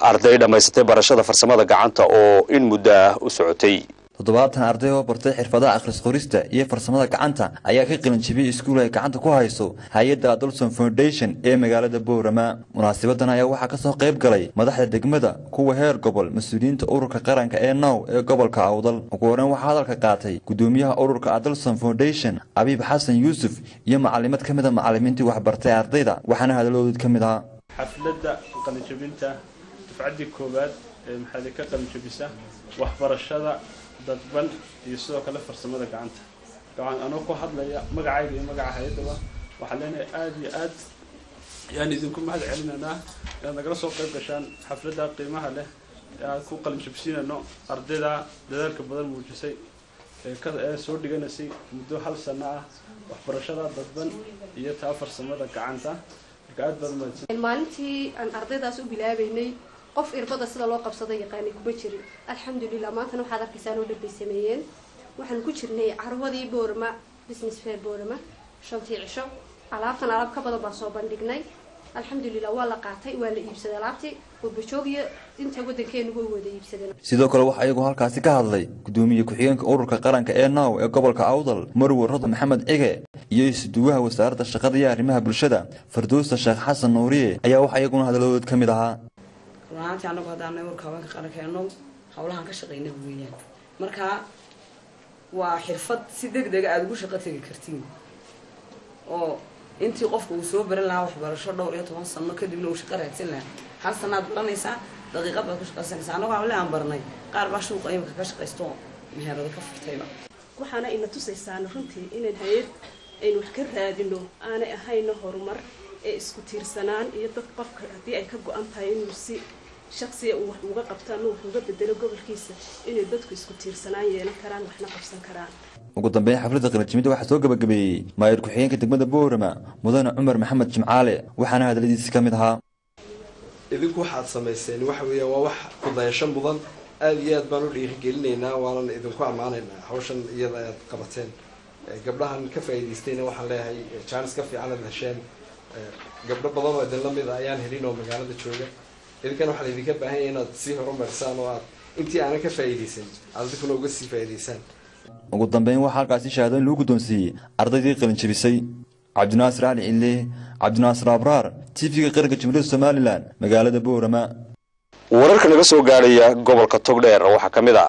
arday dhamaysatay barashada farsamada gacanta oo in muddo u socotay. toddobaatan arday oo bartay xirfadaha akhris qorista iyo farsamada gacanta ayaa ka qalin jabiyay iskuul ay gacanta ku hayso hay'adda Adolson Foundation ee magaalada Boorama. Munaasabadan ayaa waxaa ka soo qayb galay madaxda degmada, kuwa heer gobol, mas'uuliyiinta ururka qaranka ee NOW ee gobolka Awdal. Ugu horreyn waxaa hadalka qaatay gudoomiyaha ururka Adolson Foundation Abiib Xasan Yuusuf iyo macallimad ka mid ah macallimiintii wax bartay ardayda, waxaana hadalladooda ka mid ah xafladda qalin jabinta dufcadii koowaad ee maxay ka qalin jabisa waxbarashada dadban iyo sidoo kale farsamada gacanta. Anoo ku hadlaya magacayga iyo magaca hay'adda waxaan leenahay aad iyo aad yani idinku mahad celinayna inaad nagala soo qayb gashaan xafladda qiimaha leh ee ku qalin jabsiinayno ardayda dadaalka badan muujisay ee soo dhiganaysay muddo hal sano ah waxbarashada dadban iyo taa farsamada gacanta. aad baad mahadsan. maalintii aan ardaydaas u bilaabaynay qof irbada sida loo qabsaday yaqaan kuma jirin. alxamdulillah maanta waxaad arkaysaa oo dhabay sameeyeen. waxaan ku jirnay carwadii Boorama business fair Boorama shantii cisho alaabtan alaab ka badan baan soo bandhignay. alxamdulillah waa la qaatay waa la iibsaday alaabtii warbajoogiyo inta wadankeenu way wada iibsadeen. sidoo kale waxa ayagu halkaasi ka hadlay gudoomiye ku-xigeenka ururka qaranka ee NOW ee gobolka Awdal Marwo Rado Maxamed Cige iyo isduwaha wasaaradda shaqada iyo arrimaha bulshada Fardoosa Sheekh Xasan Nuuriye ayaa waxa ayaguna hadalladooda ka mid ahaa. runtii anagu hadaan ururka qaranka ee NOW hawlahan ka shaqeynay weeyaan. marka waa xirfad si degdeg ah ugu shaqo tagi kartiin oo intii qofku uu soo baran lahaa waxbarasho dhowr iyo 10 sano kadibna uu shaqo raadsan lahaa hal sanaad baranaysaa daqiiqad baad ku shaqaysanaysaa. anagu waxaan aan barnay qaar baa suuqa imika ka shaqaysto meherada ka furtayba. waxaana ina tusaysaan runtii inaan hay'ad aynu wax ka raadino aanay ahayn horumar ee isku tiirsanaan iyo dad qofka hadii ay ka go'an tahay inuu si shakhsi ah wax uga qabtaan oo uga bedelo gobolkiisa inay dadku isku tiirsanaan yeelan karaan waxna qabsan karaan. ugu dambeyn xafladda qalin jabinta waxaa soo gabagabeeyay maayir ku-xigeenka degmada Boorama Mudane Cumar Maxamed Jimcaale waxaana hadaladiisa ka mid ahaa idinku waxaad samayseen waxa weeye waa wax ku dayasho mudan aad iyo aad baan u dhiirigelinaynaa waana idinku amaanaynaa hawshan iyada aad qabateen. gabdhahan ka faa'iideystayna waxaan leeyahay chance ka fiican aad hesheen. gabdho badan oo idin la mid ah ayaan helin oo magaalada jooga. idinkan waxaa idinka baahan yahay inaad sii horumarisaan oo aad intii aanan ka faa'iideysan aad dadkuna uga sii faa'iideysaan. ugu dambeyn waxaa halkaasi shahaadooyin lagu guddoonsiiyey ardaydii qalin jabisay. Cabdinaasir Ali Cille, Cabdinaasir Abraar, TV-ga qaranka Jamhuuriyadda Somaliland, magaalada Boorama. wararka naga soo gaaraya gobolka Togdheer waxa kamid ah